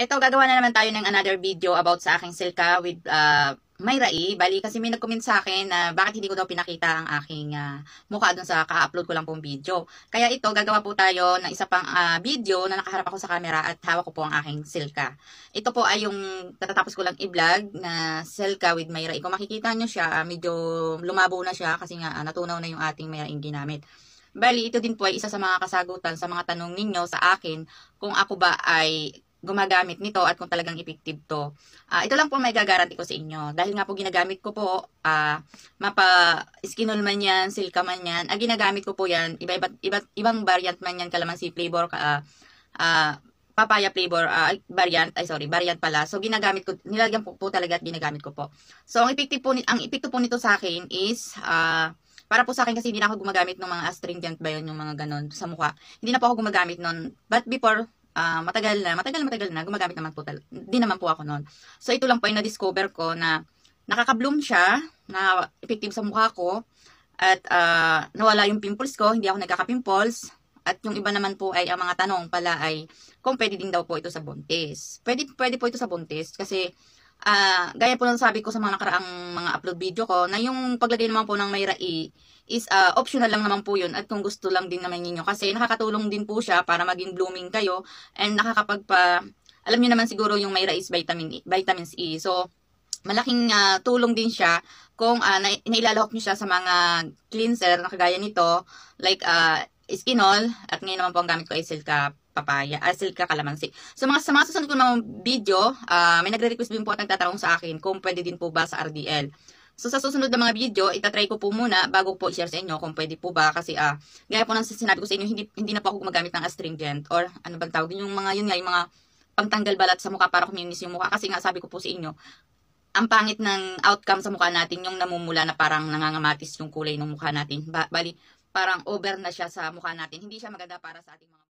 Ito, gagawa na naman tayo ng another video about sa aking silka with Myra E. Bali, kasi may nag-comment sa akin na bakit hindi ko daw pinakita ang aking mukha dun sa ka-upload ko lang pong video. Kaya ito, gagawa po tayo ng isa pang video na nakaharap ako sa camera at hawak ko po ang aking silka. Ito po ay yung tatatapos ko lang i-vlog na silka with Myra E. Kung makikita nyo siya, medyo lumabo na siya kasi nga natunaw na yung ating Myra E ginamit. Bali, ito din po ay isa sa mga kasagutan sa mga tanong ninyo sa akin kung ako ba ay gumagamit nito at kung talagang effective to. Ito lang po may gagaranti ko sa inyo. Dahil nga po ginagamit ko po, mapa skinol man yan, silka man yan, ginagamit ko po yan, ibang variant man yan, kalamansi flavor, papaya flavor, variant pala. So, ginagamit ko, nilagyan po talaga at ginagamit ko po. So, ang epektibo po nito sa akin is, para po sa akin kasi hindi na ako gumagamit ng mga astringent ba yun, yung mga ganon sa mukha. Hindi na po ako gumagamit nun. But before, matagal na, gumagamit naman po hindi naman po ako noon. So, ito lang po yung na-discover ko na nakaka-bloom siya, na effective sa mukha ko, at nawala yung pimples ko, hindi ako nagkaka-pimples, at yung iba naman po ay, ang mga tanong pala ay, kung pwede din daw po ito sa buntis. Pwede po ito sa buntis, kasi, gaya po ng sabi ko sa mga nakaraang mga upload video ko, na yung paglagay naman po ng Myra E, is optional lang naman po yun at kung gusto lang din naman ninyo kasi nakakatulong din po siya para maging blooming kayo and alam niyo naman siguro yung Myra is vitamins E. So, malaking tulong din siya kung nailalahok niyo siya sa mga cleanser na kagaya nito like Skinol at ngayon naman po ang gamit ko ay Silka papaya, silka kalamansi. So sa mga susunod ko ng video, may nagre-request din po at nagtatanong sa akin kung pwede din po ba sa RDL. So, sa susunod na mga video, itatry ko po muna bago po i-share sa inyo kung pwede po ba. Kasi, gaya po ng sinabi ko sa inyo, hindi na po ako gumagamit ng astringent or ano bang tawag din yung mga, yun nga, yung mga pangtanggal balat sa mukha para kuminis yung mukha. Kasi nga, sabi ko po sa inyo, ang pangit ng outcome sa mukha natin, yung namumula na parang nangangamatis yung kulay ng mukha natin. Bali, parang over na siya sa mukha natin. Hindi siya maganda para sa ating mga